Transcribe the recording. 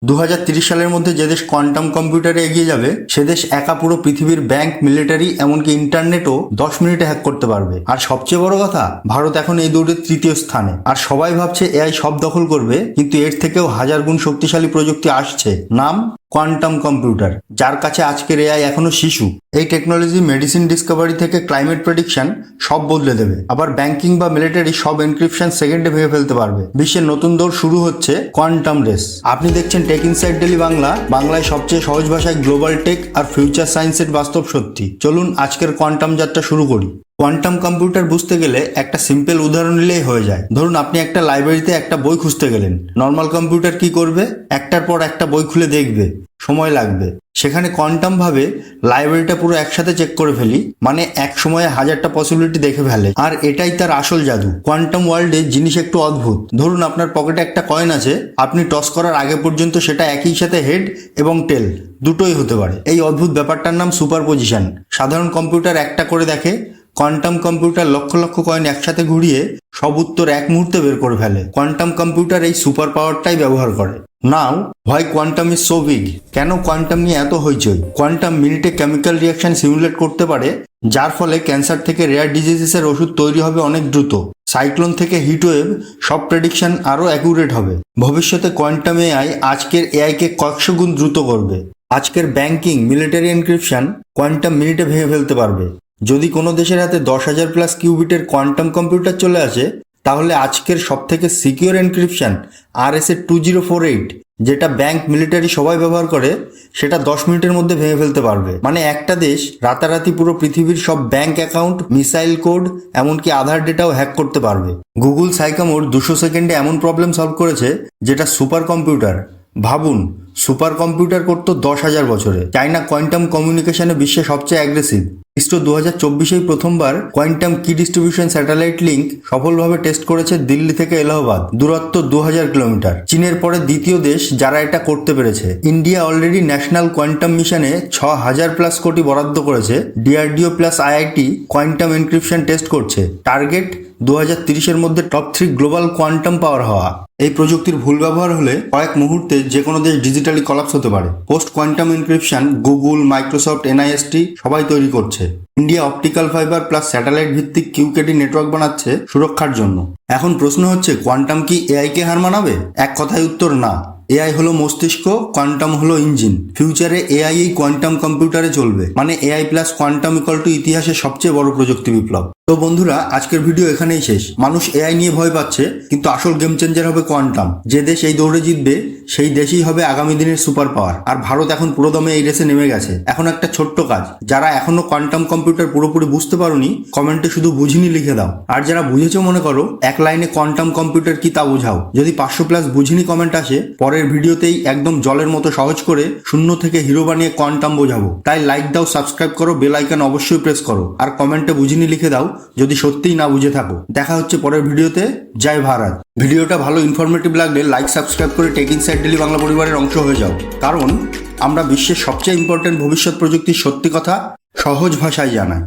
2030 সালের মধ্যে যে দেশ কোয়ান্টাম কম্পিউটারে এগিয়ে যাবে সে দেশ একা পুরো পৃথিবীর ব্যাংক, মিলিটারি, এমনকি ইন্টারনেটও 10 মিনিটে হ্যাক করতে পারবে। আর সবচেয়ে বড় কথা, ভারত এখন এই দৌড়ে তৃতীয় স্থানে। আর সবাই ভাবছে এআই সব দখল করবে, কিন্তু এর থেকেও হাজার গুণ শক্তিশালী প্রযুক্তি আসছে। নাম কোয়ান্টাম কম্পিউটার, যার কাছে আজকের এআই এখনো শিশু। এই টেকনোলজি মেডিসিন ডিসকভারি থেকে ক্লাইমেট প্রেডিকশন সব বদলে দেবে। আবার ব্যাংকিং বা মিলিটারি সব এনক্রিপশন সেকেন্ডে ভেঙে ফেলতে পারবে। বিশ্বের নতুন দৌড় শুরু হচ্ছে, কোয়ান্টাম রেস। আপনি দেখছেন টেক ইনসাইড ডেলি বাংলা, বাংলায় সবচেয়ে সহজ ভাষায় গ্লোবাল টেক আর ফিউচার সায়েন্সের বাস্তব সত্যি। চলুন আজকের কোয়ান্টাম যাত্রা শুরু করি। কোয়ান্টাম কম্পিউটার বুঝতে গেলে একটা সিম্পল উদাহরণ নিলেই হয়ে যায়। ধরুন আপনি একটা লাইব্রেরিতে একটা বই খুঁজতে গেলেন। নর্মাল কম্পিউটার কি করবে? একটার পর একটা বই খুলে দেখবে, সময় লাগবে। সেখানে কোয়ান্টাম ভাবে লাইব্রেরিটা পুরো একসাথে চেক করে ফেলি, মানে এক সময়ে হাজারটা পসিবিলিটি দেখে ফেলে। আর এটাই তার আসল জাদু। কোয়ান্টাম ওয়ার্ল্ডে জিনিস একটু অদ্ভুত। ধরুন আপনার পকেটে একটা কয়েন আছে, আপনি টস করার আগে পর্যন্ত সেটা একই সাথে হেড এবং টেল দুটোই হতে পারে। এই অদ্ভুত ব্যাপারটার নাম সুপারপজিশন। সাধারণ কম্পিউটার একটা করে দেখে, quantum computer lakh lakh coin একসাথে ঘুরিয়ে সব উত্তর এক মুহূর্তে বের করে ফেলে। কোয়ান্টাম কম্পিউটার এই সুপার পাওয়ারটাই ব্যবহার করে। Now why quantum is so big. কেন কোয়ান্টাম নিয়ে এত হইচই? কোয়ান্টাম মিনিটে কেমিক্যাল রিয়াকশন সিমুলেট করতে পারে, যার ফলে ক্যান্সার থেকে রেয়ার ডিজিজেসের ওষুধ তৈরি হবে অনেক দ্রুত। সাইক্লোন থেকে হিটওয়েভ, সব প্রেডিকশন আরও অ্যাকুরেট হবে। ভবিষ্যতে কোয়ান্টাম এআই আজকের এআইকে কয়েকশো গুণ দ্রুত করবে। আজকের ব্যাংকিং, মিলিটারি এনক্রিপশন কোয়ান্টাম মিনিটে ভেঙে ফেলতে পারবে। যদি কোনো দেশের হাতে 10,000 প্লাস কিউবিটের কোয়ান্টাম কম্পিউটার চলে আসে, তাহলে আজকের সব থেকে সিকিউর এনক্রিপশন RSA 2048, যেটা ব্যাংক, মিলিটারি সবাই ব্যবহার করে, সেটা 10 মিনিটের মধ্যে ভেঙে ফেলতে পারবে। মানে একটা দেশ রাতারাতি পুরো পৃথিবীর সব ব্যাংক অ্যাকাউন্ট, মিসাইল কোড, এমনকি আধার ডেটাও হ্যাক করতে পারবে। গুগল সাইকামোর 200 সেকেন্ডে এমন প্রবলেম সলভ করেছে যেটা সুপার কম্পিউটার, ভাবুন, সুপার কম্পিউটার করতো 10,000 বছরে। চায়না কোয়ান্টাম কমিউনিকেশনে বিশ্বে সবচেয়ে অ্যাগ্রেসিভ। ইসরো 2024-এই প্রথমবার কোয়ান্টাম কি ডিস্ট্রিবিউশন স্যাটেলাইট লিঙ্ক সফলভাবে টেস্ট করেছে দিল্লি থেকে এলাহাবাদ, দূরত্ব 2000 কিলোমিটার। চীনের পরে দ্বিতীয় দেশ যারা এটা করতে পেরেছে। ইন্ডিয়া অলরেডি ন্যাশনাল কোয়ান্টাম মিশনে 6,000 প্লাস কোটি বরাদ্দ করেছে। DRDO plus IIT quantum encryption test করছে। টার্গেট 2030-এর মধ্যে টপ 3 গ্লোবাল কোয়ান্টাম পাওয়ার হওয়া। এই প্রযুক্তির ভুল ব্যবহার হলে কয়েক মুহূর্তে যে কোনো দেশ ডিজিটালি কলাপস হতে পারে। Post quantum encryption Google, Microsoft, NIST সবাই তৈরি করছে। India optical fibre plus satellite ভিত্তিক QKD নেটওয়ার্ক বানাচ্ছে সুরক্ষার জন্য। এখন প্রশ্ন হচ্ছে, কোয়ান্টাম কি এআই কে হার মানাবে? এক কথায় উত্তর না। এআই হলো মস্তিষ্ক, কোয়ান্টাম হলো ইঞ্জিন। ফিউচারে এআই এই কোয়ান্টাম কম্পিউটারে চলবে, মানে AI plus quantum equal to ইতিহাসের সবচেয়ে বড় প্রযুক্তি বিপ্লব। তো বন্ধুরা, আজকের ভিডিও এখানেই শেষ। মানুষ এআই নিয়ে ভয় পাচ্ছে, কিন্তু আসল গেম চেঞ্জার হবে কোয়ান্টাম। যে দেশ এই দৌড়ে জিতবে, সেই দেশই হবে আগামী দিনের সুপার পাওয়ার। আর ভারত এখন পুরোদমে এই রেসে নেমে গেছে। এখন একটা ছোট্ট কাজ, যারা এখনো কোয়ান্টাম কম্পিউটার পুরোপুরি বুঝতে পারোনি, কমেন্টে শুধু বুঝিনি লিখে দাও। আর যারা বুঝেছো মনে করো, এক লাইনে কোয়ান্টাম কম্পিউটার কি তা বোঝাও। যদি 500 প্লাস বুঝিনি কমেন্ট আসে, পরের ভিডিওতেই একদম জলের মতো সহজ করে শূন্য থেকে হিরো বানিয়ে কোয়ান্টাম বোঝাবো। তাই লাইক দাও, সাবস্ক্রাইব করো, বেল আইকন অবশ্যই প্রেস করো। আর কমেন্টে বুঝিনি লিখে দাও যদি সত্যিই না বুঝে থাকো। দেখা হচ্ছে পরের ভিডিওতে। জয় ভারত। ভিডিওটা ভালো ইনফরমেটিভ লাগলে লাইক, সাবস্ক্রাইব করে টেক ইনসাইড ডেলি বাংলা পরিবারের অংশ হয়ে যাও। কারণ আমরা বিশ্বের সবচেয়ে ইম্পর্টেন্ট ভবিষ্যৎ প্রযুক্তির সত্যি কথা সহজ ভাষায় জানাই।